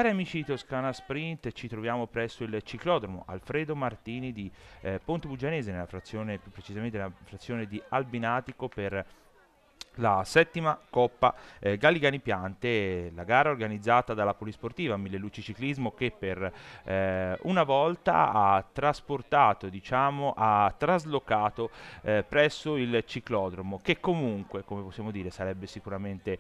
Cari amici di Toscana Sprint, ci troviamo presso il ciclodromo Alfredo Martini di Ponte Bugianese, nella frazione, più precisamente nella frazione di Albinatico, per la settima Coppa Gallicani Piante, la gara organizzata dalla Polisportiva Mille Luci Ciclismo, che per una volta ha trasportato, diciamo, ha traslocato presso il ciclodromo, che comunque, come possiamo dire, sarebbe sicuramente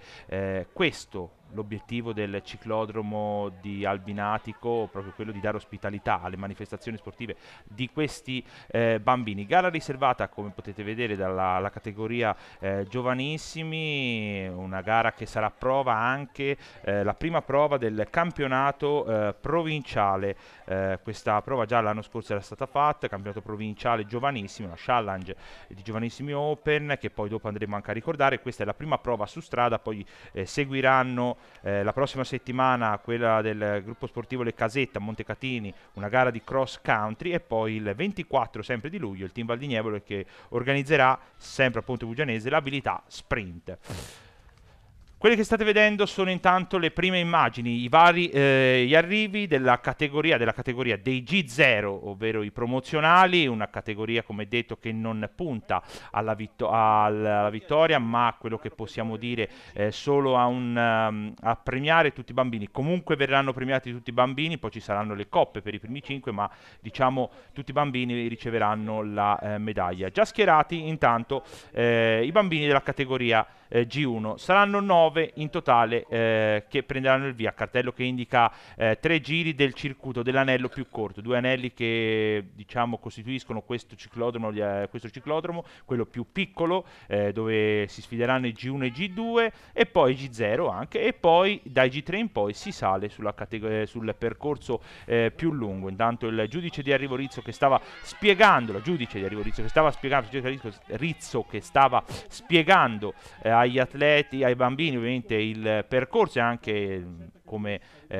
questo l'obiettivo del ciclodromo di Albinatico, proprio quello di dare ospitalità alle manifestazioni sportive di questi bambini. Gara riservata, come potete vedere, dalla categoria giovanissimi, una gara che sarà prova anche, la prima prova del campionato provinciale. Questa prova già l'anno scorso era stata fatta, campionato provinciale giovanissimi, una challenge di giovanissimi open, che poi dopo andremo anche a ricordare. Questa è la prima prova su strada, poi seguiranno la prossima settimana quella del gruppo sportivo Le Casette a Montecatini, una gara di cross country, e poi il 24 sempre di luglio il team Val di Nievole che organizzerà sempre a Ponte Bugianese l'abilità sprint. Quelle che state vedendo sono intanto le prime immagini, gli arrivi della categoria dei G0, ovvero i promozionali, una categoria, come detto, che non punta alla vittoria, ma quello che possiamo dire solo a premiare tutti i bambini. Comunque verranno premiati tutti i bambini, poi ci saranno le coppe per i primi 5, ma diciamo tutti i bambini riceveranno la medaglia. Già schierati intanto i bambini della categoria G1, saranno 9 in totale che prenderanno il via, cartello che indica 3 giri del circuito dell'anello più corto, 2 anelli che, diciamo, costituiscono questo ciclodromo, quello più piccolo dove si sfideranno i G1 e G2 e poi G0 anche, e poi dai G3 in poi si sale sul percorso più lungo. Intanto il giudice di arrivo Rizzo che stava spiegando, agli atleti, ai bambini ovviamente, il percorso e anche come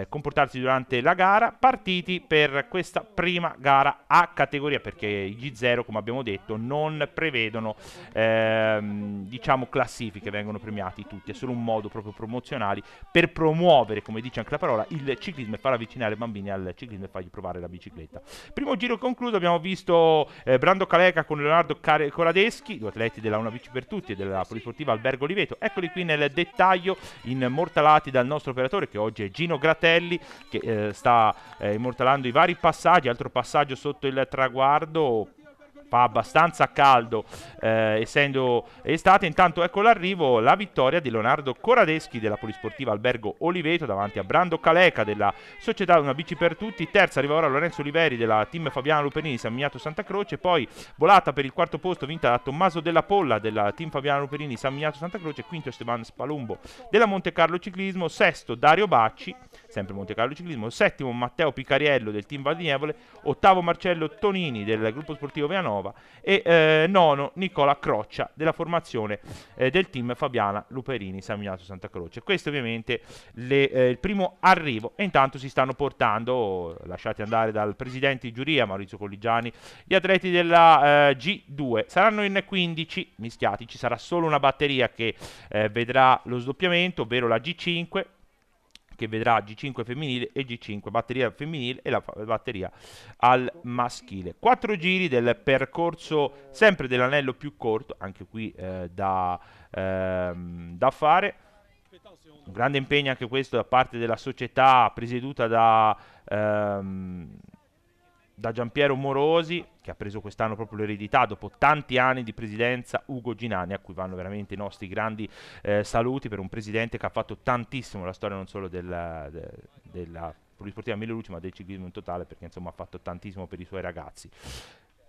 comportarsi durante la gara, partiti per questa prima gara a categoria, perché i G0, come abbiamo detto, non prevedono diciamo classifiche, vengono premiati tutti, è solo un modo proprio promozionali per promuovere, come dice anche la parola, il ciclismo e far avvicinare i bambini al ciclismo e fargli provare la bicicletta. Primo giro concluso, abbiamo visto Brando Caleca con Leonardo Coradeschi, due atleti della Una Bici per Tutti e della Polisportiva Albergo Oliveto. Eccoli qui nel dettaglio, immortalati dal nostro operatore, che oggi è Gino Gratelli, che sta immortalando i vari passaggi. Altro passaggio sotto il traguardo, fa abbastanza caldo essendo estate. Intanto ecco l'arrivo, la vittoria di Leonardo Coradeschi della Polisportiva Albergo Oliveto davanti a Brando Caleca della Società Una Bici per Tutti. Terza arriva ora Lorenzo Oliveri della team Fabiano Luperini San Miniato Santa Croce, poi volata per il quarto posto vinta da Tommaso Della Polla della team Fabiano Luperini San Miniato Santa Croce, quinto Esteban Spalumbo della Monte Carlo Ciclismo, sesto Dario Bacci sempre Monte Carlo Ciclismo, settimo Matteo Picariello del team Val di Nievole, ottavo Marcello Tonini del gruppo sportivo Veanova e nono Nicola Croccia della formazione del team Fabiana Luperini San Miniato Santa Croce. Questo ovviamente il primo arrivo, e intanto si stanno portando, lasciati andare dal presidente di giuria Maurizio Colligiani, gli atleti della G2. Saranno in 15 mischiati, ci sarà solo una batteria che vedrà lo sdoppiamento, ovvero la G5, che vedrà G5 femminile e G5 batteria femminile e la batteria al maschile. 4 giri del percorso sempre dell'anello più corto, anche qui da fare. Un grande impegno anche questo da parte della società presieduta da Giampiero Morosi, che ha preso quest'anno proprio l'eredità dopo tanti anni di presidenza, Ugo Ginani, a cui vanno veramente i nostri grandi saluti, per un presidente che ha fatto tantissimo la storia non solo della Polisportiva Mille Luci, ma del ciclismo in totale, perché insomma ha fatto tantissimo per i suoi ragazzi.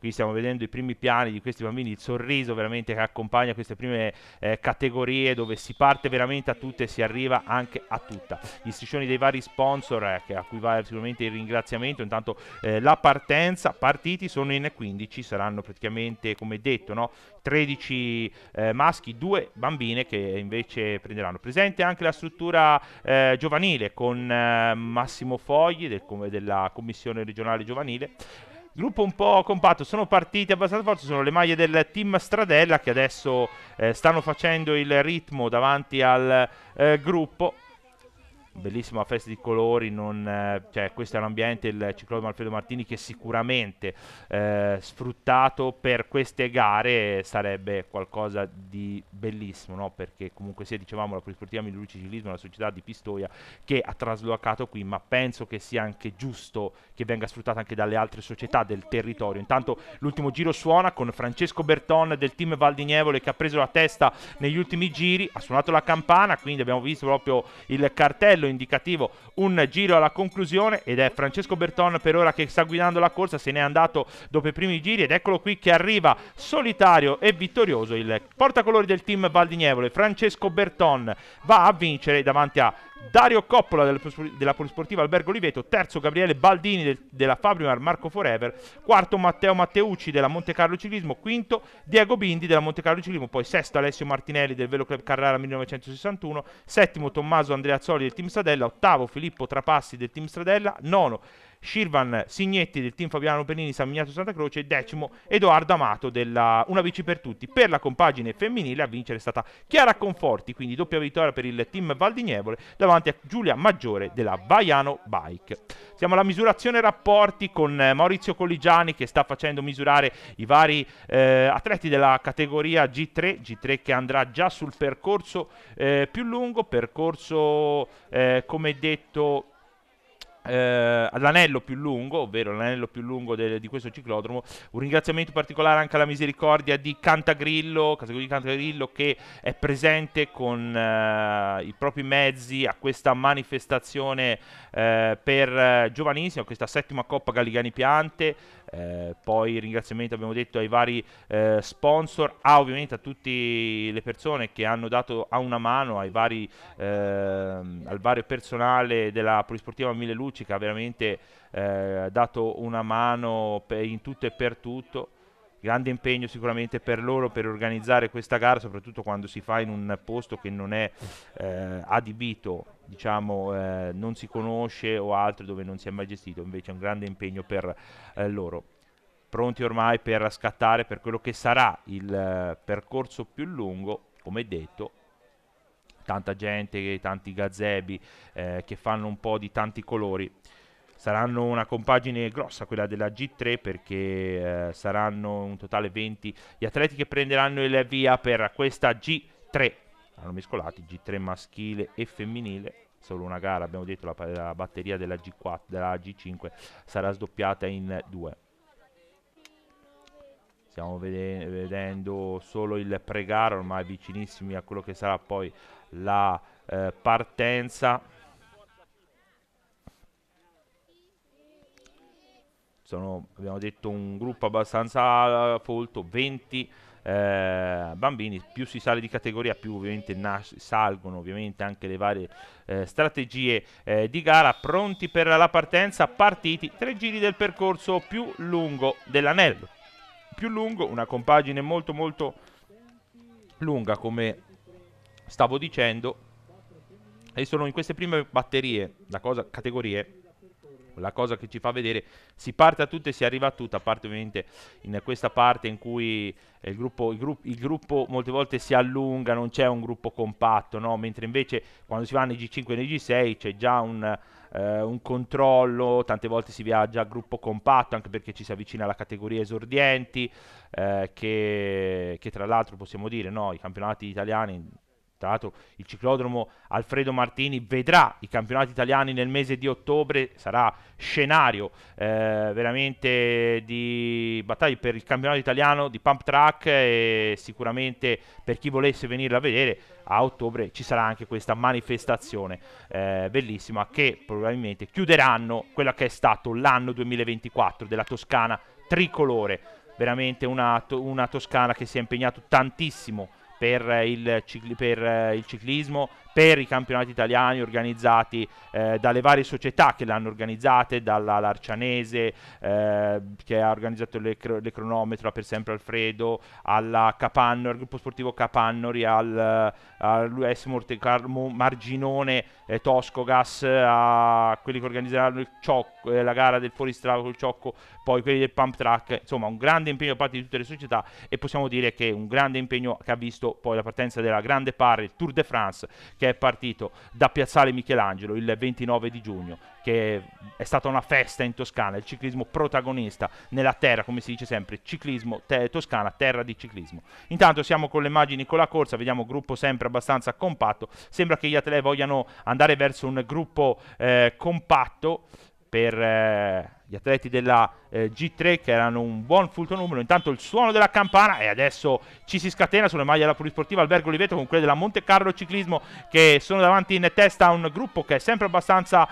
Qui stiamo vedendo i primi piani di questi bambini, il sorriso veramente che accompagna queste prime categorie, dove si parte veramente a tutte e si arriva anche a tutta. Gli striscioni dei vari sponsor, a cui va sicuramente il ringraziamento. Intanto la partenza, partiti sono in 15, saranno praticamente, come detto, no? 13 maschi, 2 bambine che invece prenderanno. Presente anche la struttura giovanile con Massimo Fogli della Commissione Regionale Giovanile. Gruppo un po' compatto, sono partiti abbastanza forti, sono le maglie del team Stradella che adesso stanno facendo il ritmo davanti al gruppo. bellissima festa di colori, cioè, questo è un ambiente, il ciclodromo Alfredo Martini, che sicuramente sfruttato per queste gare sarebbe qualcosa di bellissimo, no? Perché comunque sia, dicevamo, la Polisportiva Milucci Ciclismo è una società di Pistoia che ha traslocato qui, ma penso che sia anche giusto che venga sfruttata anche dalle altre società del territorio. Intanto l'ultimo giro suona con Francesco Berton del team Val di Nievole, che ha preso la testa negli ultimi giri, ha suonato la campana, quindi abbiamo visto proprio il cartello indicativo un giro alla conclusione, ed è Francesco Berton per ora che sta guidando la corsa, se n'è andato dopo i primi giri, ed eccolo qui che arriva solitario e vittorioso il portacolori del team Val di Nievole. Francesco Berton va a vincere davanti a Dario Coppola della Polisportiva Albergo Oliveto, terzo Gabriele Baldini della Fabrimar Marco Forever, quarto Matteo Matteucci della Monte Carlo Ciclismo, quinto Diego Bindi della Monte Carlo Ciclismo, poi sesto Alessio Martinelli del Velo Club Carrara 1961, settimo Tommaso Andreazzoli del Team Stradella, ottavo Filippo Trapassi del Team Stradella, nono Shirvan Signetti del team Fabiano Pennini San Miniato Santa Croce, e decimo Edoardo Amato della Una Bici per Tutti. Per la compagine femminile a vincere è stata Chiara Conforti, quindi doppia vittoria per il team Val di Nievole davanti a Giulia Maggiore della Vaiano Bike. Siamo alla misurazione rapporti con Maurizio Colligiani, che sta facendo misurare i vari atleti della categoria G3 che andrà già sul percorso più lungo, percorso come detto l'anello più lungo, ovvero l'anello più lungo di questo ciclodromo. Un ringraziamento particolare anche alla misericordia di Cantagrillo, categoria di Cantagrillo, che è presente con i propri mezzi a questa manifestazione per giovanissimi, a questa settima Coppa Galligani Piante. Poi ringraziamento, abbiamo detto, ai vari sponsor, ovviamente a tutte le persone che hanno dato a una mano, al vario personale della Polisportiva Mille Luci, che ha veramente dato una mano in tutto e per tutto. Grande impegno sicuramente per loro per organizzare questa gara, soprattutto quando si fa in un posto che non è adibito, diciamo, non si conosce o altro, dove non si è mai gestito. Invece è un grande impegno per loro, pronti ormai per scattare per quello che sarà il percorso più lungo, come detto. Tanta gente, tanti gazebi che fanno un po' di tanti colori. Saranno una compagine grossa quella della G3, perché saranno un totale 20 gli atleti che prenderanno il via per questa G3. Hanno mescolati G3 maschile e femminile. Solo una gara, abbiamo detto, la batteria della G4, della G5 sarà sdoppiata in 2. Stiamo vedendo solo il pre-gara, ormai vicinissimi a quello che sarà poi la partenza. Abbiamo detto, un gruppo abbastanza folto, 20 bambini. Più si sale di categoria, più ovviamente salgono ovviamente anche le varie strategie di gara. Pronti per la partenza, partiti 3 giri del percorso più lungo dell'anello. Più lungo, una compagine molto molto lunga, come stavo dicendo, e sono in queste prime batterie, categorie, la cosa che ci fa vedere, si parte a tutto e si arriva a tutto, a parte ovviamente in questa parte in cui il gruppo molte volte si allunga, non c'è un gruppo compatto, no? Mentre invece quando si va nei G5 e nei G6 c'è già un controllo, tante volte si viaggia a gruppo compatto, anche perché ci si avvicina alla categoria esordienti, che tra l'altro possiamo dire, no, i campionati italiani. Tra l'altro il ciclodromo Alfredo Martini vedrà i campionati italiani nel mese di ottobre, sarà scenario veramente di battaglie per il campionato italiano di pump track, e sicuramente per chi volesse venirla a vedere a ottobre ci sarà anche questa manifestazione bellissima, che probabilmente chiuderanno quella che è stato l'anno 2024 della Toscana tricolore. Veramente una Toscana che si è impegnato tantissimo per il ciclismo, per i campionati italiani organizzati dalle varie società che l'hanno organizzate, dalla Larcianese che ha organizzato le cronometro per sempre Alfredo, alla Capannori, al gruppo sportivo Capannori, all'US Monte Carlo Marginone Toscogas, a quelli che organizzeranno il Ciocco, la gara del fuoristrada col Ciocco, poi quelli del pump track. Insomma, un grande impegno da parte di tutte le società, e possiamo dire che un grande impegno che ha visto poi la partenza della Grande Parre, il Tour de France, che è partito da Piazzale Michelangelo il 29 di giugno, che è stata una festa in Toscana, il ciclismo protagonista nella terra, come si dice sempre, ciclismo Toscana, terra di ciclismo. Intanto siamo con le immagini con la corsa, vediamo gruppo sempre abbastanza compatto, sembra che gli atleti vogliano andare verso un gruppo compatto per gli atleti della G3, che erano un buon fulto numero. Intanto il suono della campana, e adesso ci si scatena sulle maglie della Polisportiva Albergo Oliveto con quelle della Monte Carlo Ciclismo, che sono davanti in testa a un gruppo che è sempre abbastanza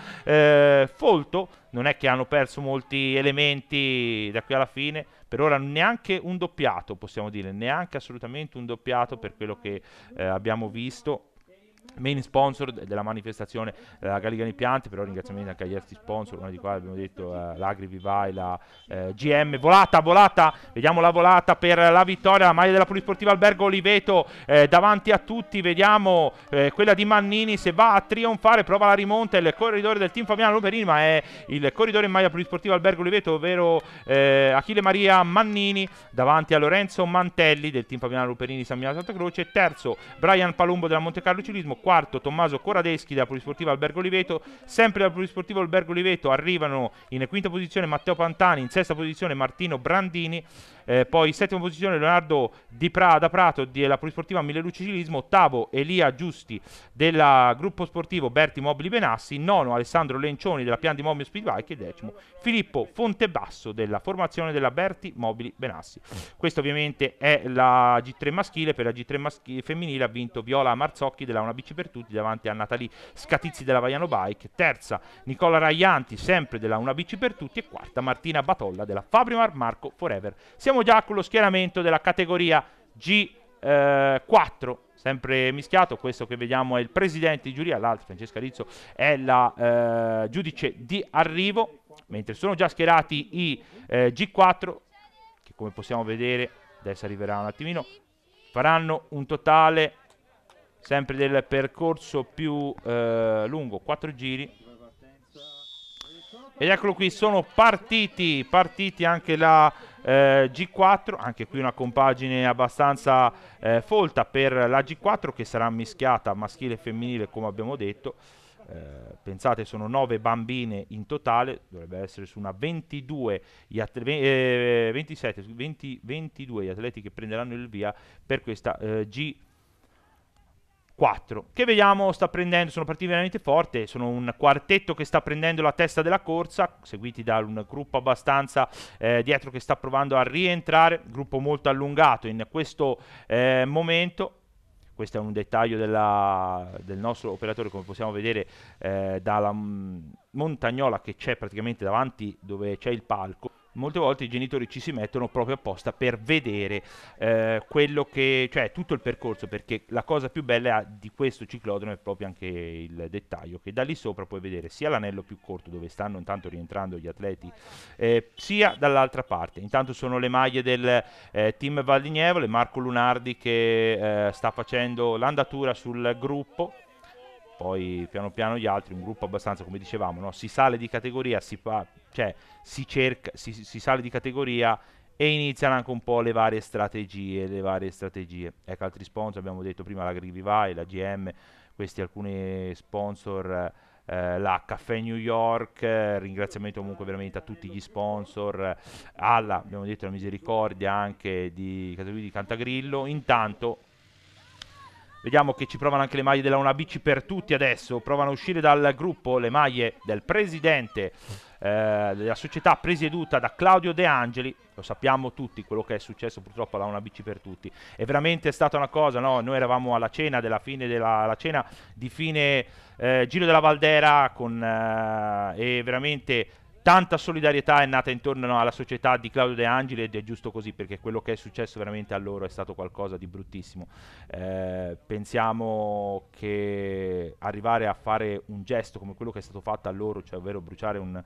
folto. Non è che hanno perso molti elementi da qui alla fine, per ora neanche un doppiato, possiamo dire, neanche assolutamente un doppiato per quello che abbiamo visto. Main sponsor della manifestazione la Gallicani Piante, però ringraziamenti anche agli altri sponsor, una di quali abbiamo detto l'Agri Vivai, la GM. Volata, vediamo la volata per la vittoria, la maglia della Polisportiva Albergo Oliveto davanti a tutti, vediamo quella di Mannini se va a trionfare, prova la rimonta, il corridore del team Fabiano Luperini, ma è il corridore in maglia Polisportiva Albergo Oliveto, ovvero Achille Maria Mannini, davanti a Lorenzo Mantelli del team Fabiano Luperini San Milano Santa Croce, terzo Brian Palumbo della Monte Carlo Ciclismo, quarto Tommaso Coradeschi della Polisportiva Albergo Oliveto. Sempre dalla Polisportiva Albergo Oliveto arrivano in quinta posizione Matteo Pantani, in sesta posizione Martino Brandini, poi in settima posizione Leonardo da Prato della Polisportiva Mille Luci Ciclismo, ottavo Elia Giusti del gruppo sportivo Berti Mobili Benassi, nono Alessandro Lencioni della Pian di Momio Speedbike e decimo Filippo Fontebasso della formazione della Berti Mobili Benassi. Questa ovviamente è la G3 maschile. Per la G3 femminile ha vinto Viola Marzocchi della Una Bici per Tutti davanti a Natalie Scatizzi della Vaiano Bike, terza Nicola Raianti sempre della Una Bici per Tutti e quarta Martina Batolla della Fabrimar Marco Forever. Siamo già con lo schieramento della categoria G4, sempre mischiato. Questo che vediamo è il presidente di giuria, l'altro Francesca Rizzo è la giudice di arrivo, mentre sono già schierati i G4 che, come possiamo vedere, adesso arriverà un attimino, faranno un totale sempre del percorso più lungo, 4 giri. Ed eccolo qui, sono partiti anche la G4, anche qui una compagine abbastanza folta per la G4, che sarà mischiata maschile e femminile come abbiamo detto. Pensate, sono 9 bambine in totale, dovrebbe essere su una 22 27 22 gli atleti che prenderanno il via per questa G4, che vediamo sta prendendo, sono partiti veramente forte, sono un quartetto che sta prendendo la testa della corsa, seguiti da un gruppo abbastanza dietro che sta provando a rientrare, gruppo molto allungato in questo momento. Questo è un dettaglio del nostro operatore, come possiamo vedere dalla montagnola che c'è praticamente davanti dove c'è il palco. Molte volte i genitori ci si mettono proprio apposta per vedere quello che, cioè tutto il percorso, perché la cosa più bella di questo ciclodromo è proprio anche il dettaglio, che da lì sopra puoi vedere sia l'anello più corto dove stanno intanto rientrando gli atleti, sia dall'altra parte. Intanto sono le maglie del team Valdignevole, Marco Lunardi che sta facendo l'andatura sul gruppo. Poi piano piano gli altri, un gruppo abbastanza, come dicevamo, no? Si sale di categoria, si sale di categoria e iniziano anche un po' le varie strategie. Ecco, altri sponsor, abbiamo detto prima la Grivivai, la GM, questi alcuni sponsor, la Caffè New York, ringraziamento comunque veramente a tutti gli sponsor, abbiamo detto la Misericordia anche di categoria di Cantagrillo. Intanto vediamo che ci provano anche le maglie della Una Bici per Tutti adesso, provano a uscire dal gruppo le maglie del presidente della società presieduta da Claudio De Angeli. Lo sappiamo tutti quello che è successo purtroppo alla Una Bici per Tutti, è veramente stata una cosa, no? Noi eravamo alla cena della fine la cena di fine Giro della Valdera e veramente tanta solidarietà è nata intorno alla società di Claudio De Angeli, ed è giusto così, perché quello che è successo veramente a loro è stato qualcosa di bruttissimo. Pensiamo che arrivare a fare un gesto come quello che è stato fatto a loro, cioè ovvero bruciare un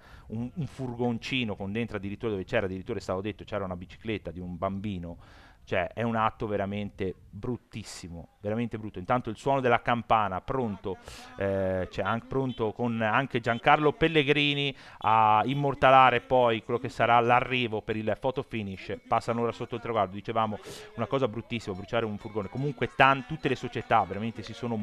furgoncino con dentro addirittura, dove c'era addirittura, è stato detto, c'era una bicicletta di un bambino, Cioè, è un atto veramente bruttissimo, veramente brutto. Intanto il suono della campana, pronto, cioè pronto con anche Giancarlo Pellegrini a immortalare poi quello che sarà l'arrivo per il photo finish. Passano ora sotto il traguardo, dicevamo, una cosa bruttissima, bruciare un furgone. Comunque tutte le società veramente si sono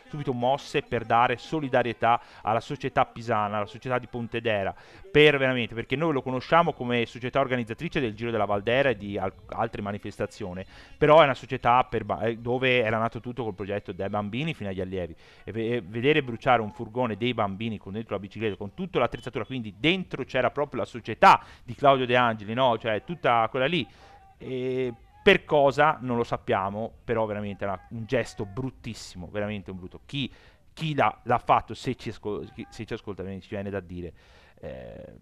subito mosse per dare solidarietà alla società pisana, alla società di Pontedera, perché noi lo conosciamo come società organizzatrice del Giro della Valdera e di altre manifestazioni, però è una società dove era nato tutto col progetto dai bambini fino agli allievi, e vedere bruciare un furgone dei bambini con dentro la bicicletta, con tutta l'attrezzatura, quindi dentro c'era proprio la società di Claudio De Angeli, no? Cioè tutta quella lì, e per cosa non lo sappiamo, però veramente era un gesto bruttissimo, veramente un brutto. Chi l'ha fatto, se ci ascolta, ci viene da dire, eh,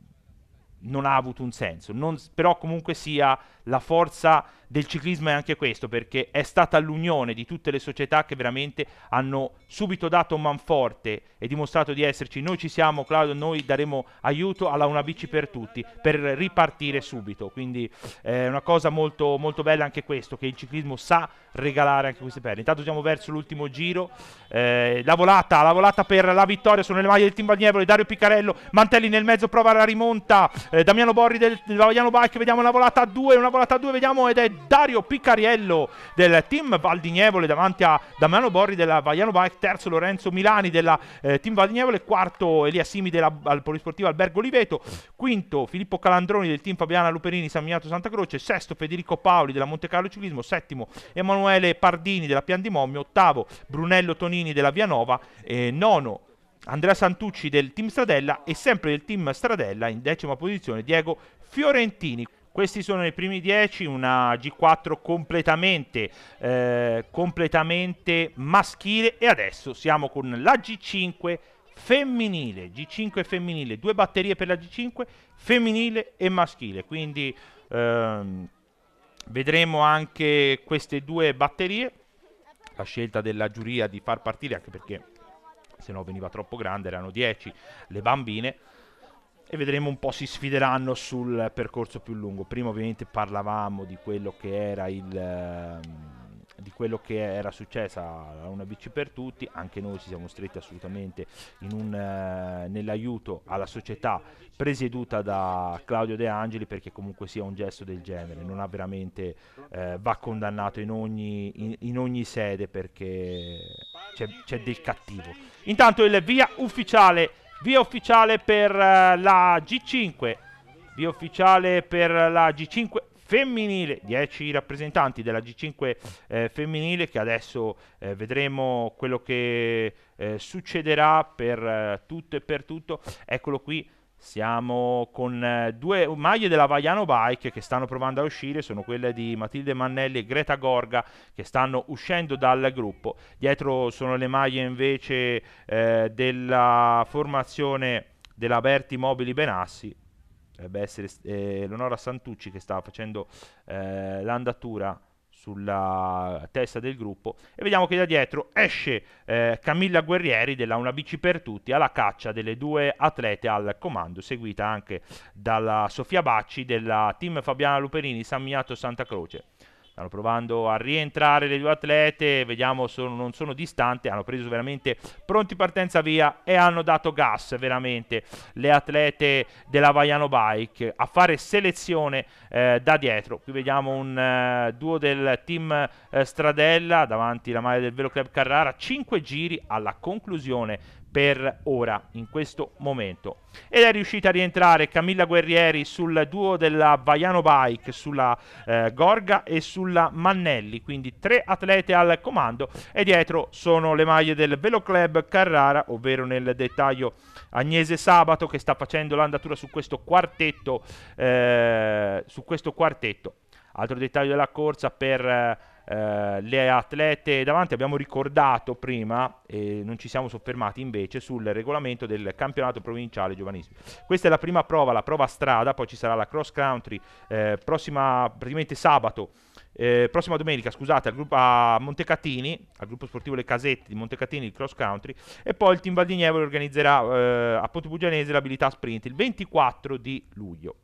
non ha avuto un senso. Però comunque sia, la forza del ciclismo è anche questo, perché è stata l'unione di tutte le società che veramente hanno subito dato manforte e dimostrato di esserci. Noi ci siamo, Claudio, noi daremo aiuto alla Una Bici per Tutti per ripartire subito. Quindi è una cosa molto, molto bella anche questo, che il ciclismo sa regalare anche queste perle. Intanto siamo verso l'ultimo giro, la volata per la vittoria sono le maglie del Team Valdievole, Dario Piccarello, Mantelli nel mezzo, prova la rimonta, Damiano Borri del Vagliano Bike, vediamo una volata a due, vediamo, ed è Dario Piccariello del Team Valdignevole davanti a Damiano Borri della Vagliano Bike, terzo Lorenzo Milani della Team Valdignevole, quarto Elia Simi al Polisportivo Albergo Oliveto, quinto Filippo Calandroni del Team Fabiana Luperini San Miniato Santa Croce, sesto Federico Paoli della Monte Carlo Ciclismo, settimo Emanuele Pardini della Pian di Mommio, ottavo Brunello Tonini della Vianova, nono Andrea Santucci del Team Stradella, e sempre del Team Stradella in decima posizione Diego Fiorentini. Questi sono i primi 10, una G4 completamente maschile, e adesso siamo con la G5 femminile, due batterie per la G5 femminile e maschile, quindi vedremo anche queste due batterie, la scelta della giuria di far partire, anche perché se no veniva troppo grande, erano 10 le bambine, e vedremo un po', si sfideranno sul percorso più lungo. Prima ovviamente parlavamo di quello che era successa a Una Bici per Tutti, anche noi ci siamo stretti assolutamente nell'aiuto alla società presieduta da Claudio De Angeli, perché comunque sia un gesto del genere non ha veramente va condannato in ogni sede, perché c'è del cattivo. Intanto il via ufficiale per la G5, via ufficiale per la G5 femminile, 10 rappresentanti della G5 femminile, che adesso vedremo quello che succederà per tutto e per tutto. Eccolo qui, siamo con due maglie della Vagliano Bike che stanno provando a uscire, sono quelle di Matilde Mannelli e Greta Gorga, che stanno uscendo dal gruppo. Dietro sono le maglie invece della formazione della Berti Mobili Benassi, dovrebbe essere Leonora Santucci che sta facendo l'andatura sulla testa del gruppo, e vediamo che da dietro esce Camilla Guerrieri della Una Bici per Tutti alla caccia delle due atlete al comando, seguita anche dalla Sofia Bacci della Team Fabiana Luperini San Miniato Santa Croce. Stanno provando a rientrare le due atlete, vediamo, non sono distanti, hanno preso veramente pronti partenza via e hanno dato gas veramente le atlete della Vagliano Bike a fare selezione da dietro. Qui vediamo un duo del Team Stradella davanti la maglia del Velo Club Carrara, 5 giri alla conclusione per ora, in questo momento, ed è riuscita a rientrare Camilla Guerrieri sul duo della Vagliano Bike, sulla Gorga e sulla Mannelli, quindi 3 atlete al comando, e dietro sono le maglie del Velo Club Carrara, ovvero nel dettaglio Agnese Sabato, che sta facendo l'andatura su questo quartetto. Altro dettaglio della corsa per le atlete davanti: abbiamo ricordato prima e non ci siamo soffermati invece sul regolamento del campionato provinciale giovanissimo. Questa è la prima prova, la prova strada, poi ci sarà la cross country praticamente prossima domenica, scusate, a Montecatini, al gruppo sportivo Le Casette di Montecatini, il cross country, e poi il Team Valdignevole organizzerà a Pontepugianese l'abilità sprint il 24 di luglio.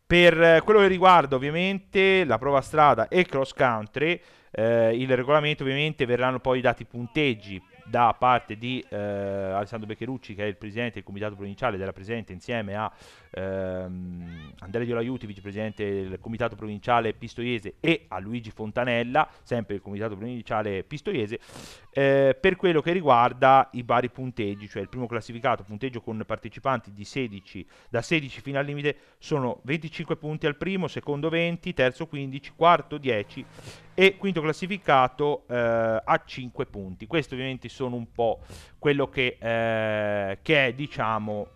Per quello che riguarda ovviamente la prova strada e cross country, il regolamento ovviamente verranno poi dati punteggi da parte di Alessandro Beccherucci, che è il presidente del comitato provinciale della presente, insieme a Andrea Diolaiuti, vicepresidente del comitato provinciale pistoiese, e a Luigi Fontanella, sempre del comitato provinciale pistoiese, per quello che riguarda i vari punteggi, cioè il primo classificato, punteggio con partecipanti di 16, da 16 fino al limite, sono 25 punti al primo, secondo 20, terzo 15, quarto 10 e quinto classificato a 5 punti. Questi ovviamente sono un po' quello che è, diciamo,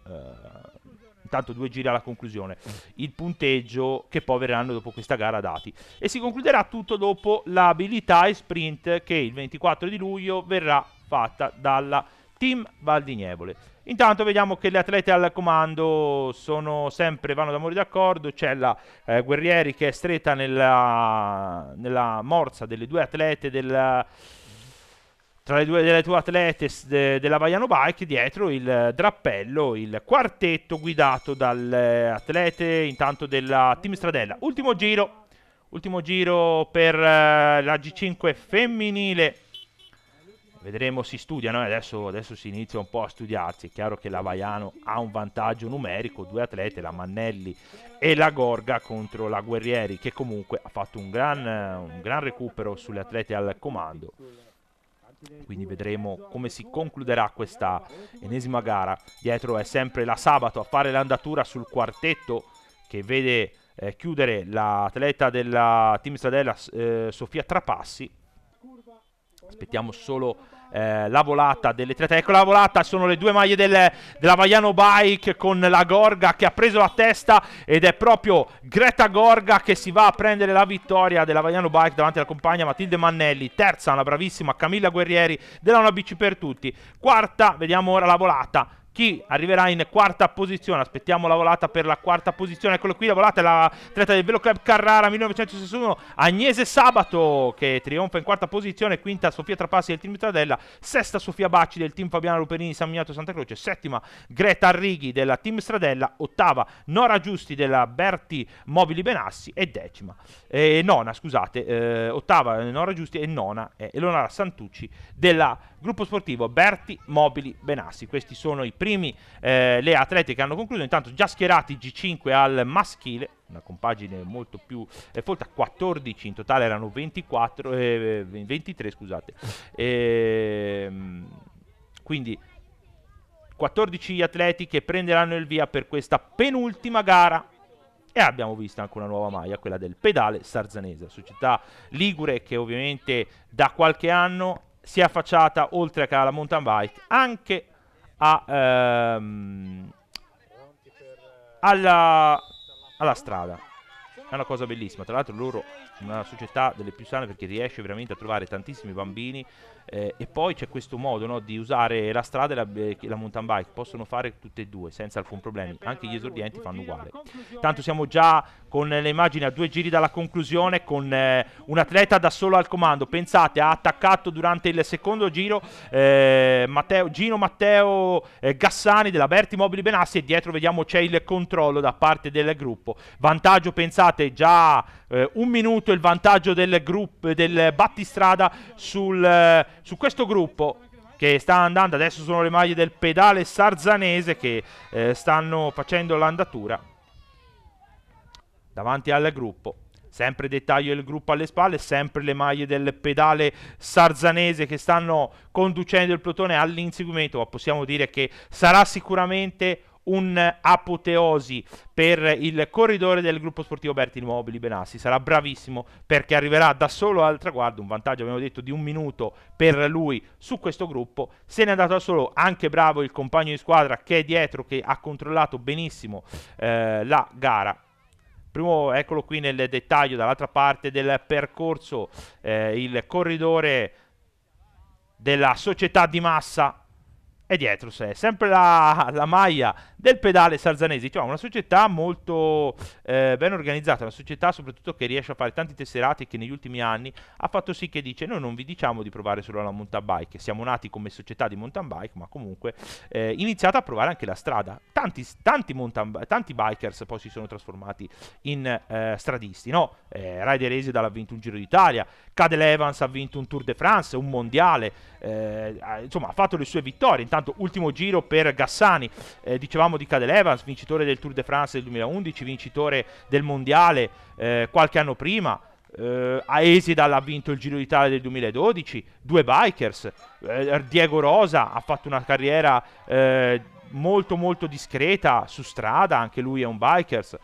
intanto 2 giri alla conclusione, il punteggio che poi verranno dopo questa gara dati, e si concluderà tutto dopo l'abilità e sprint che il 24 di luglio verrà fatta dalla Team Val di Nievole. Intanto vediamo che le atlete al comando vanno d'amore d'accordo. C'è la Guerrieri che è stretta nella morsa delle due atlete tra delle due atlete della Vaiano Bike. Dietro il drappello, il quartetto guidato dalle atlete intanto della Team Stradella. Ultimo giro per la G5 femminile. Vedremo, si studiano, adesso si inizia un po' a studiarsi. È chiaro che la Vaiano ha un vantaggio numerico, 2 atlete, la Mannelli e la Gorga, contro la Guerrieri, che comunque ha fatto un gran recupero sulle atlete al comando. Quindi vedremo come si concluderà questa ennesima gara. Dietro è sempre la Sabato a fare l'andatura sul quartetto, che vede chiudere l'atleta della Team Stradella, Sofia Trapassi. Aspettiamo solo la volata delle tre. Ecco la volata, sono le due maglie della Vaiano Bike, con la Gorga che ha preso la testa, ed è proprio Greta Gorga che si va a prendere la vittoria della Vaiano Bike davanti alla compagna Matilde Mannelli. Terza, una bravissima Camilla Guerrieri della Una Bici per Tutti. Quarta, vediamo ora la volata. Chi arriverà in quarta posizione? Aspettiamo la volata per la quarta posizione. Eccolo qui, la volata è l'atleta del Velo Club Carrara 1961, Agnese Sabato, che trionfa in quarta posizione. Quinta Sofia Trapassi del team Stradella. Sesta Sofia Bacci del team Fabiano Luperini San Miniato Santa Croce. Settima Greta Arrighi della team Stradella. Ottava Nora Giusti della Berti Mobili Benassi. E nona, scusate, ottava Nora Giusti, e nona è Eleonora Santucci della gruppo sportivo Berti Mobili Benassi. Questi sono i primi le atlete che hanno concluso. Intanto già schierati G5 al maschile, una compagine molto più folta, 14 in totale, erano 23 scusate, quindi 14 atleti che prenderanno il via per questa penultima gara. E abbiamo visto anche una nuova maglia, quella del Pedale Sarzanese, società ligure che ovviamente da qualche anno si è affacciata, oltre che alla mountain bike, anche alla strada. È una cosa bellissima. Tra l'altro loro, una società delle più sane, perché riesce veramente a trovare tantissimi bambini, e poi c'è questo modo, no, di usare la strada e la mountain bike. Possono fare tutte e due senza alcun problema. Anche gli esordienti fanno uguale. Tanto siamo già con le immagini a 2 giri dalla conclusione, con un atleta da solo al comando. Pensate, ha attaccato durante il secondo giro Gino Matteo Gassani della Berti Mobili Benassi, e dietro vediamo c'è il controllo da parte del gruppo. Vantaggio, pensate, già 1 minuto il vantaggio del gruppo del battistrada su questo gruppo che sta andando. Adesso sono le maglie del Pedale Sarzanese che stanno facendo l'andatura davanti al gruppo. Sempre dettaglio del gruppo alle spalle, sempre le maglie del Pedale Sarzanese che stanno conducendo il plotone all'inseguimento. Ma possiamo dire che sarà sicuramente un'apoteosi per il corridore del gruppo sportivo Berti Mobili Benassi. Sarà bravissimo, perché arriverà da solo al traguardo. Un vantaggio, abbiamo detto, di 1 minuto per lui su questo gruppo. Se n'è andato da solo, anche bravo il compagno di squadra che è dietro, che ha controllato benissimo la gara. Primo, eccolo qui nel dettaglio dall'altra parte del percorso, il corridore della società di Massa. E dietro c'è sempre la maglia del pedale Sarzanesi, cioè una società molto ben organizzata, una società soprattutto che riesce a fare tanti tesserati, che negli ultimi anni ha fatto sì che dice: noi non vi diciamo di provare solo la mountain bike, siamo nati come società di mountain bike, ma comunque iniziate a provare anche la strada. Tanti bikers poi si sono trasformati in stradisti, no? Ryder Hesjedal ha vinto un Giro d'Italia, Cadel Evans ha vinto un Tour de France, un mondiale, insomma ha fatto le sue vittorie. Intanto ultimo giro per Gassani, dicevamo di Cadel Evans, vincitore del Tour de France del 2011, vincitore del mondiale qualche anno prima. A Hesjedal ha vinto il Giro d'Italia del 2012, due bikers. Diego Rosa ha fatto una carriera molto molto discreta su strada, anche lui è un bikers.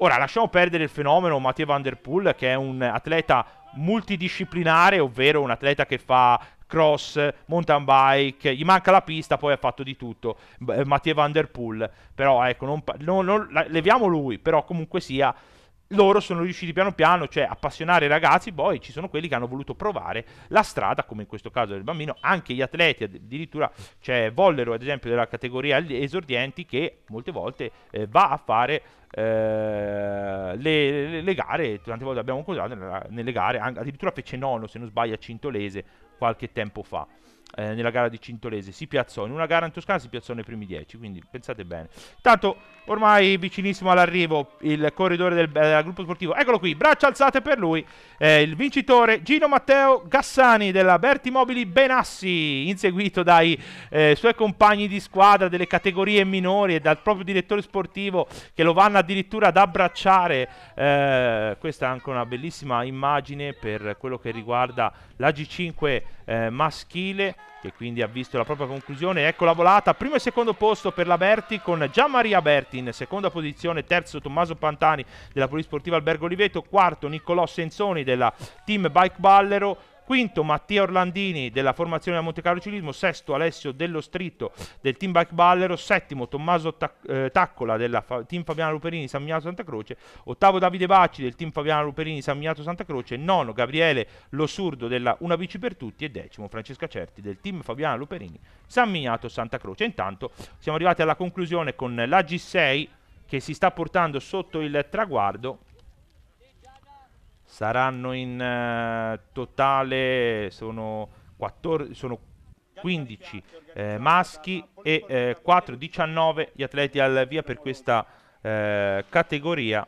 Ora lasciamo perdere il fenomeno Mathieu Van Der Poel, che è un atleta multidisciplinare, ovvero un atleta che fa cross, mountain bike, gli manca la pista, poi ha fatto di tutto, Mathieu Van Der Poel. Però ecco, leviamo lui, però comunque sia, loro sono riusciti piano piano, cioè, a appassionare i ragazzi. Poi ci sono quelli che hanno voluto provare la strada, come in questo caso del bambino, anche gli atleti addirittura, cioè Vollero ad esempio della categoria esordienti, che molte volte va a fare le gare. Tante volte abbiamo incontrato nelle gare, addirittura fece nono, se non sbaglio, a Cintolese qualche tempo fa. Nella gara di Cintolese si piazzò in una gara in Toscana, si piazzò nei primi 10, quindi pensate bene. Tanto ormai vicinissimo all'arrivo il corridore del gruppo sportivo, eccolo qui, braccia alzate per lui, il vincitore Gino Matteo Gassani della Berti Mobili Benassi, inseguito dai suoi compagni di squadra delle categorie minori e dal proprio direttore sportivo, che lo vanno addirittura ad abbracciare. Questa è anche una bellissima immagine per quello che riguarda la G5 maschile, che quindi ha visto la propria conclusione. Ecco la volata, primo e secondo posto per la Berti, con Gianmaria Berti in seconda posizione, terzo Tommaso Pantani della Polisportiva Albergo Oliveto, quarto Niccolò Senzoni della Team Bike Ballero, quinto Mattia Orlandini della formazione a Monte Carlo Ciclismo, sesto Alessio Dello Stritto del Team Bike Ballero, settimo Tommaso Taccola della Team Fabiano Luperini San Miniato Santa Croce, ottavo Davide Bacci del Team Fabiano Luperini San Miniato Santa Croce, nono Gabriele Losurdo della Una Bici per Tutti e decimo Francesca Certi del Team Fabiano Luperini San Miniato Santa Croce. Intanto siamo arrivati alla conclusione con la G6 che si sta portando sotto il traguardo. Saranno in totale sono 15 maschi e 19 gli atleti al via per questa categoria.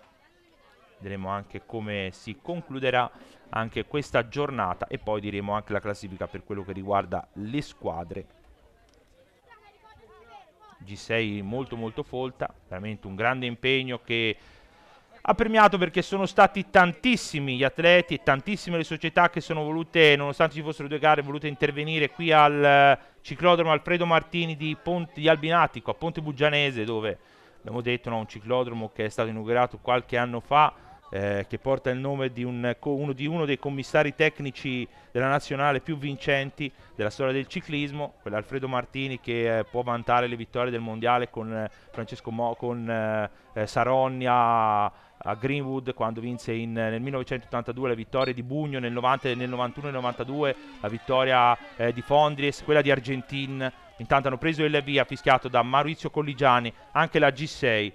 Vedremo anche come si concluderà anche questa giornata e poi diremo anche la classifica per quello che riguarda le squadre. G6 molto molto folta, veramente un grande impegno che ha premiato, perché sono stati tantissimi gli atleti e tantissime le società che sono volute, nonostante ci fossero due gare, volute intervenire qui al ciclodromo Alfredo Martini di Albinatico, a Ponte Buggianese, dove abbiamo detto, no, un ciclodromo che è stato inaugurato qualche anno fa, che porta il nome di uno dei commissari tecnici della nazionale più vincenti della storia del ciclismo, quell'Alfredo Martini che può vantare le vittorie del mondiale con Saronni a Greenwood, quando vinse nel 1982 la vittoria di Bugno, nel 90, nel 91 e nel 92 la vittoria di Fondries, quella di Argentin. Intanto hanno preso il via, fischiato da Maurizio Colligiani, anche la G6,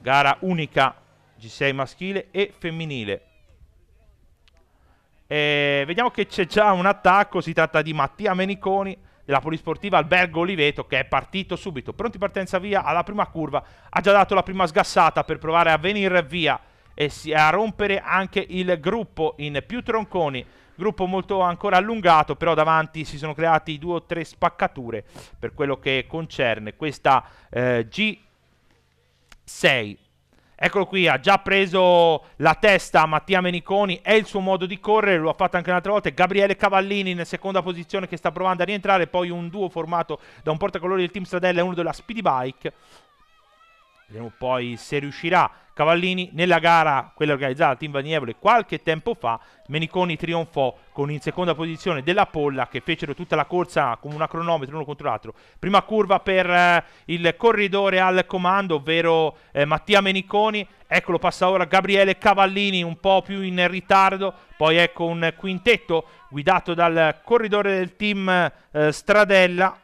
gara unica, G6 maschile e femminile. Vediamo che c'è già un attacco, si tratta di Mattia Meniconi della Polisportiva Albergo Oliveto, che è partito subito, pronti partenza via alla prima curva, ha già dato la prima sgassata per provare a venire via e a rompere anche il gruppo in più tronconi, gruppo molto ancora allungato, però davanti si sono creati 2 o 3 spaccature per quello che concerne questa G6. Eccolo qui, ha già preso la testa Mattia Meniconi, è il suo modo di correre, lo ha fatto anche un'altra volta. Gabbriele Cavallini in seconda posizione, che sta provando a rientrare, poi un duo formato da un portacolori del Team Stradella e uno della Speedy Bike. Vediamo poi se riuscirà. Cavallini nella gara, quella organizzata dal Team Vanievole qualche tempo fa, Meniconi trionfò con in seconda posizione della Polla, che fecero tutta la corsa con una cronometro uno contro l'altro. Prima curva per il corridore al comando, ovvero Mattia Meniconi. Eccolo, passa ora Gabriele Cavallini, un po' più in ritardo. Poi ecco un quintetto guidato dal corridore del Team Stradella,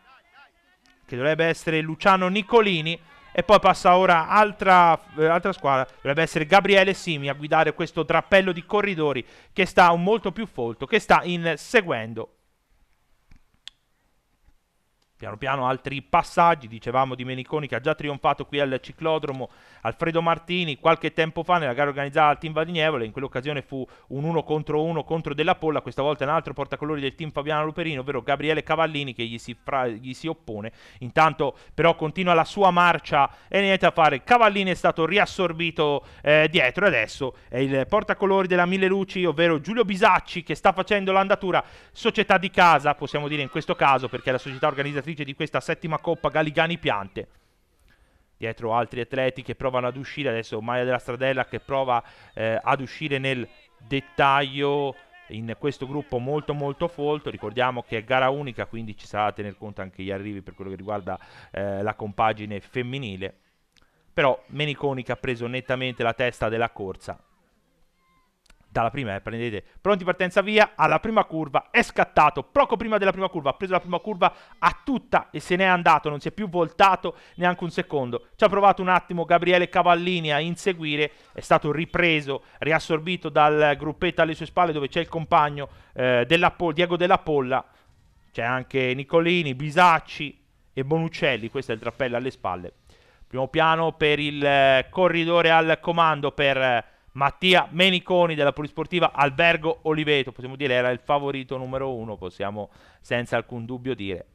che dovrebbe essere Luciano Nicolini. e poi passa ora altra squadra, dovrebbe essere Gabriele Simi a guidare questo drappello di corridori che sta molto più folto, che sta inseguendo. Piano piano altri passaggi, dicevamo di Meniconi che ha già trionfato qui al ciclodromo Alfredo Martini qualche tempo fa nella gara organizzata al team Vadignevole. In quell'occasione fu un 1 contro Della Polla, questa volta un altro portacolori del team Fabiano Luperino, ovvero Gabriele Cavallini, che gli si oppone. Intanto però continua la sua marcia e niente a fare, Cavallini è stato riassorbito dietro, e adesso è il portacolori della Mille Luci, ovvero Giulio Bisacci, che sta facendo l'andatura, società di casa possiamo dire in questo caso, perché è la società organizzatrice di questa settima Coppa Galigani Piante. Dietro altri atleti che provano ad uscire, adesso Maia della Stradella che prova ad uscire nel dettaglio in questo gruppo molto molto folto. Ricordiamo che è gara unica, quindi ci sarà da tener conto anche gli arrivi per quello che riguarda la compagine femminile. Però Meniconi che ha preso nettamente la testa della corsa dalla prima, prendete, pronti partenza via, alla prima curva è scattato, poco prima della prima curva, ha preso la prima curva a tutta e se n'è andato, non si è più voltato neanche un secondo. Ci ha provato un attimo Gabriele Cavallini a inseguire, è stato ripreso, riassorbito dal gruppetto alle sue spalle dove c'è il compagno Diego Della Polla, c'è anche Nicolini, Bisacci e Bonuccelli, questo è il drappello alle spalle. Primo piano per il corridore al comando per Mattia Meniconi della Polisportiva Albergo Oliveto, possiamo dire era il favorito numero uno, possiamo senza alcun dubbio dire.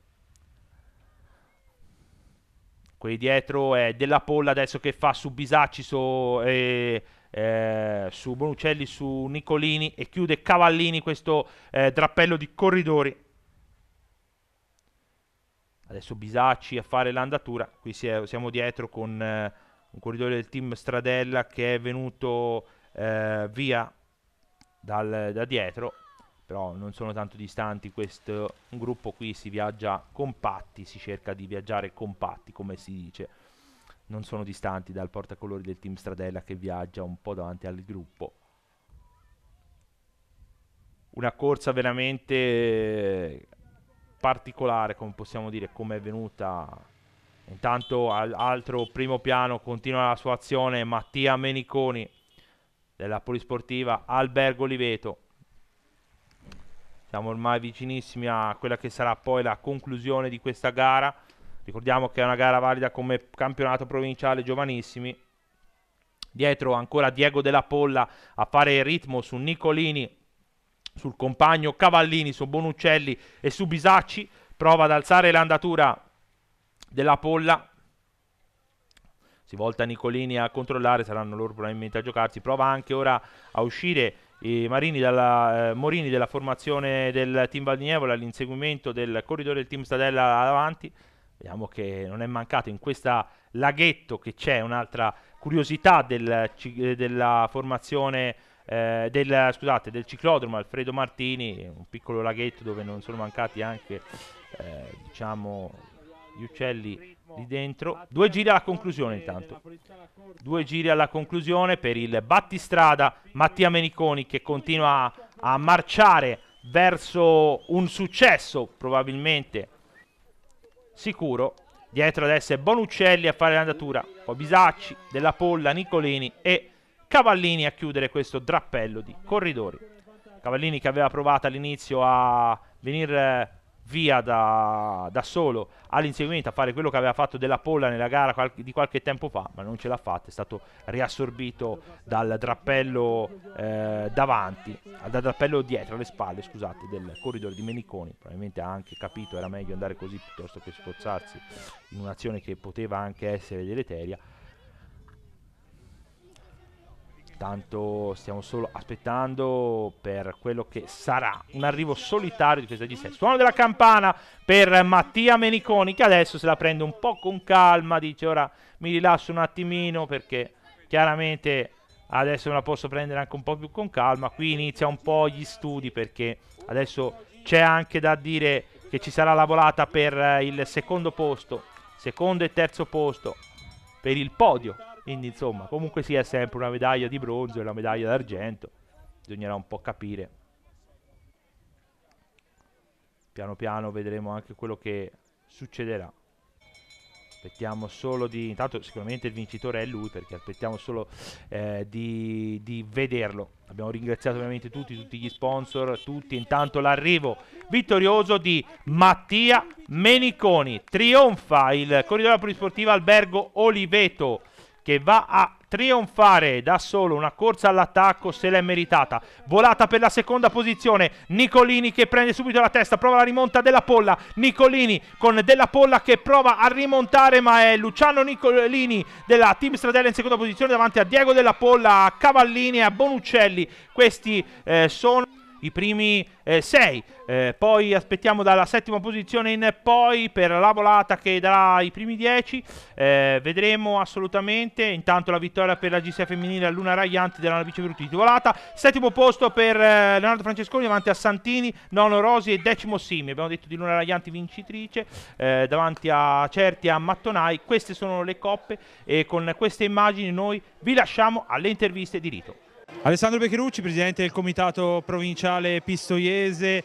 Qui dietro è Della Polla adesso che fa su Bisacci, su Bonuccelli, su Nicolini, e chiude Cavallini questo drappello di corridori. Adesso Bisacci a fare l'andatura, qui siamo dietro con un corridore del team Stradella che è venuto via da dietro, però non sono tanto distanti, questo un gruppo qui si viaggia compatti, si cerca di viaggiare compatti come si dice, non sono distanti dal portacolori del team Stradella che viaggia un po' davanti al gruppo. Una corsa veramente particolare, come possiamo dire, come è venuta. Intanto altro primo piano, continua la sua azione Mattia Meniconi della Polisportiva Albergo Oliveto. Siamo ormai vicinissimi a quella che sarà poi la conclusione di questa gara. Ricordiamo che è una gara valida come campionato provinciale giovanissimi. Dietro ancora Diego Della Polla a fare il ritmo su Nicolini, sul compagno Cavallini, su Bonuccelli e su Bisacci. Prova ad alzare l'andatura Della Polla, si volta Nicolini a controllare, saranno loro probabilmente a giocarsi. Prova anche ora a uscire i Morini della formazione del team Valdinievole all'inseguimento del corridore del team Stadella davanti. Vediamo che non è mancato in questa laghetto che c'è un'altra curiosità della formazione del ciclodromo Alfredo Martini, un piccolo laghetto dove non sono mancati anche diciamo gli uccelli lì dentro. 2 giri alla conclusione intanto, 2 giri alla conclusione per il battistrada Mattia Meniconi che continua a marciare verso un successo probabilmente sicuro. Dietro adesso è Bonuccelli a fare l'andatura, poi Bisacci, Della Polla, Nicolini e Cavallini a chiudere questo drappello di corridori. Cavallini che aveva provato all'inizio a venire via da solo all'inseguimento, a fare quello che aveva fatto Della Polla nella gara di qualche tempo fa, ma non ce l'ha fatta, è stato riassorbito dal drappello davanti, dal drappello dietro alle spalle, scusate, del corridore di Meniconi. Probabilmente ha anche capito era meglio andare così piuttosto che sforzarsi in un'azione che poteva anche essere deleteria. Tanto stiamo solo aspettando per quello che sarà un arrivo solitario di questa G6. Suono della campana per Mattia Meniconi che adesso se la prende un po' con calma, dice ora mi rilasso un attimino perché chiaramente adesso me la posso prendere anche un po' più con calma. Qui inizia un po' gli studi perché adesso c'è anche da dire che ci sarà la volata per il secondo e terzo posto per il podio. Quindi insomma, comunque sia sempre una medaglia di bronzo e una medaglia d'argento. Bisognerà un po' capire. Piano piano vedremo anche quello che succederà. aspettiamo solo di, intanto sicuramente il vincitore è lui, perché aspettiamo solo di vederlo. Abbiamo ringraziato ovviamente tutti gli sponsor, tutti. Intanto l'arrivo vittorioso di Mattia Meniconi, trionfa il corridoio polisportivo Albergo Oliveto, che va a trionfare da solo, una corsa all'attacco, se l'è meritata, volata per la seconda posizione, Nicolini che prende subito la testa, prova la rimonta della Polla, Nicolini con Della Polla che prova a rimontare, ma è Luciano Nicolini della Team Stradella in seconda posizione davanti a Diego Della Polla, a Cavallini e a Bonuccelli. Questi sono i primi 6, poi aspettiamo dalla settima posizione in poi per la volata che darà i primi 10, vedremo assolutamente. Intanto la vittoria per la GSA femminile a Luna Raianti della vice Brutti di volata, settimo posto per Leonardo Francesconi davanti a Santini, nono Rosi e decimo Simi, abbiamo detto di Luna Raianti vincitrice, davanti a Certi e a Mattonai. Queste sono le coppe e con queste immagini noi vi lasciamo alle interviste di Rito. Alessandro Beccherucci, presidente del comitato provinciale pistoiese.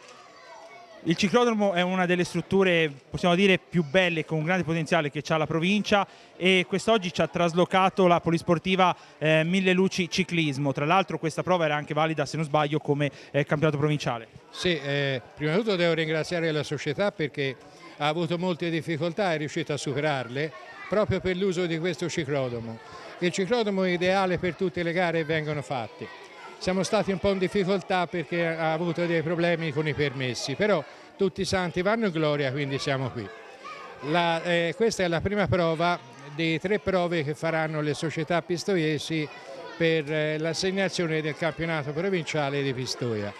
Il ciclodromo è una delle strutture, possiamo dire, più belle, con un grande potenziale che ha la provincia, e quest'oggi ci ha traslocato la polisportiva Mille Luci Ciclismo. Tra l'altro questa prova era anche valida, se non sbaglio, come campionato provinciale. Sì, prima di tutto devo ringraziare la società perché ha avuto molte difficoltà e è riuscita a superarle proprio per l'uso di questo ciclodromo. Il ciclodromo è ideale per tutte le gare che vengono fatte. Siamo stati un po' in difficoltà perché ha avuto dei problemi con i permessi, però tutti i santi vanno in gloria, quindi siamo qui. Questa è la prima prova dei 3 prove che faranno le società pistoiesi per l'assegnazione del campionato provinciale di Pistoia.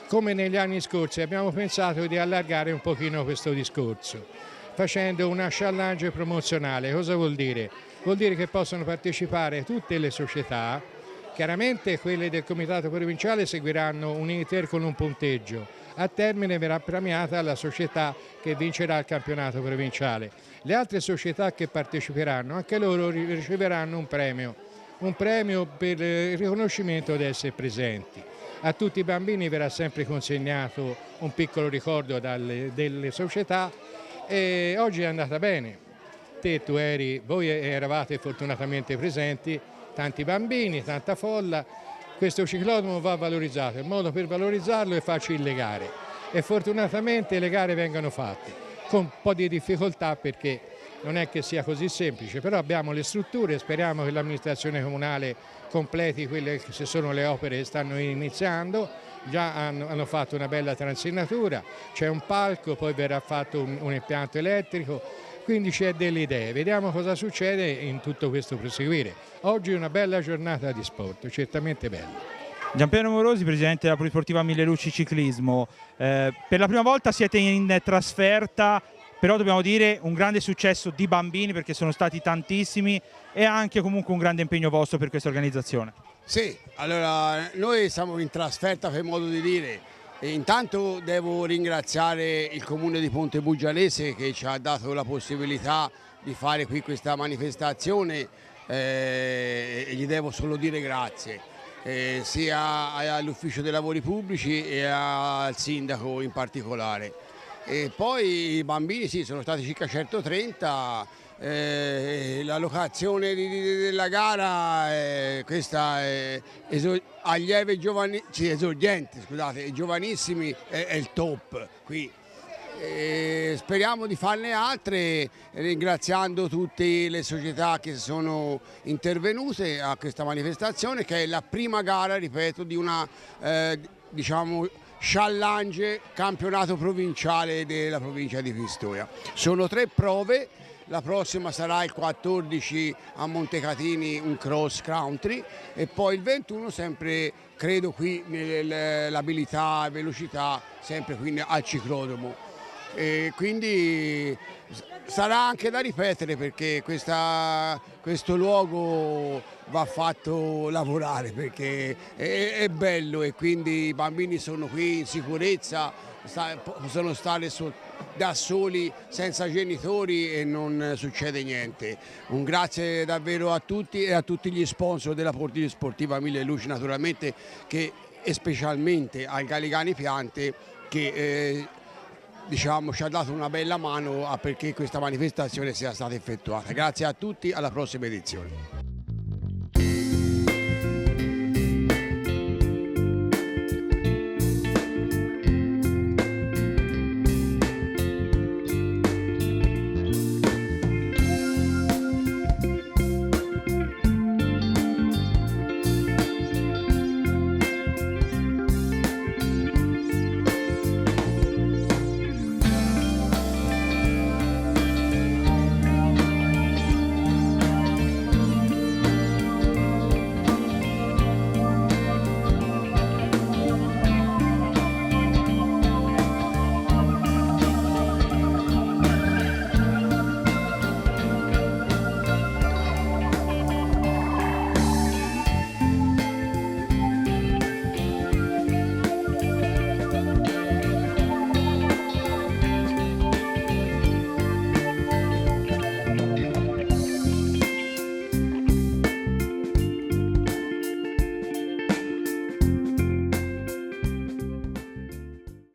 Come negli anni scorsi abbiamo pensato di allargare un pochino questo discorso, facendo una challenge promozionale. Cosa vuol dire? Vuol dire che possono partecipare tutte le società, chiaramente quelle del comitato provinciale seguiranno un iter con un punteggio, a termine verrà premiata la società che vincerà il campionato provinciale. Le altre società che parteciperanno, anche loro riceveranno un premio per il riconoscimento di essere presenti. A tutti i bambini verrà sempre consegnato un piccolo ricordo delle società e oggi è andata bene. Voi eravate fortunatamente presenti, tanti bambini, tanta folla. Questo ciclodromo va valorizzato, il modo per valorizzarlo è farci le gare e fortunatamente le gare vengono fatte con un po' di difficoltà perché non è che sia così semplice, però abbiamo le strutture, speriamo che l'amministrazione comunale completi quelle che sono le opere che stanno iniziando, già hanno fatto una bella transinatura, c'è un palco, poi verrà fatto un impianto elettrico. Quindi c'è delle idee, vediamo cosa succede in tutto questo proseguire. Oggi è una bella giornata di sport, certamente bella. Giampiero Morosi, presidente della polisportiva Mille Luci Ciclismo. Per la prima volta siete in trasferta, però dobbiamo dire un grande successo di bambini perché sono stati tantissimi e anche comunque un grande impegno vostro per questa organizzazione. Sì, allora noi siamo in trasferta per modo di dire. E intanto devo ringraziare il comune di Ponte Bugianese che ci ha dato la possibilità di fare qui questa manifestazione e gli devo solo dire grazie, sia all'ufficio dei lavori pubblici e al sindaco in particolare. E poi i bambini sì, sono stati circa 130. La locazione della gara questa è allievi esordienti, scusate, giovanissimi è il top qui. Speriamo di farne altre, ringraziando tutte le società che sono intervenute a questa manifestazione, che è la prima gara, ripeto, di una diciamo challenge campionato provinciale della provincia di Pistoia. Sono 3 prove. La prossima sarà il 14 a Montecatini, un cross country, e poi il 21 sempre, credo qui nell'abilità e velocità, sempre qui al ciclodromo. E quindi sarà anche da ripetere perché questo luogo va fatto lavorare perché è bello e quindi i bambini sono qui in sicurezza, possono stare da soli senza genitori e non succede niente. Un grazie davvero a tutti e a tutti gli sponsor della polisportiva Mille Luci naturalmente e specialmente al Galigani Piante che diciamo, ci ha dato una bella mano perché questa manifestazione sia stata effettuata. Grazie a tutti, alla prossima edizione.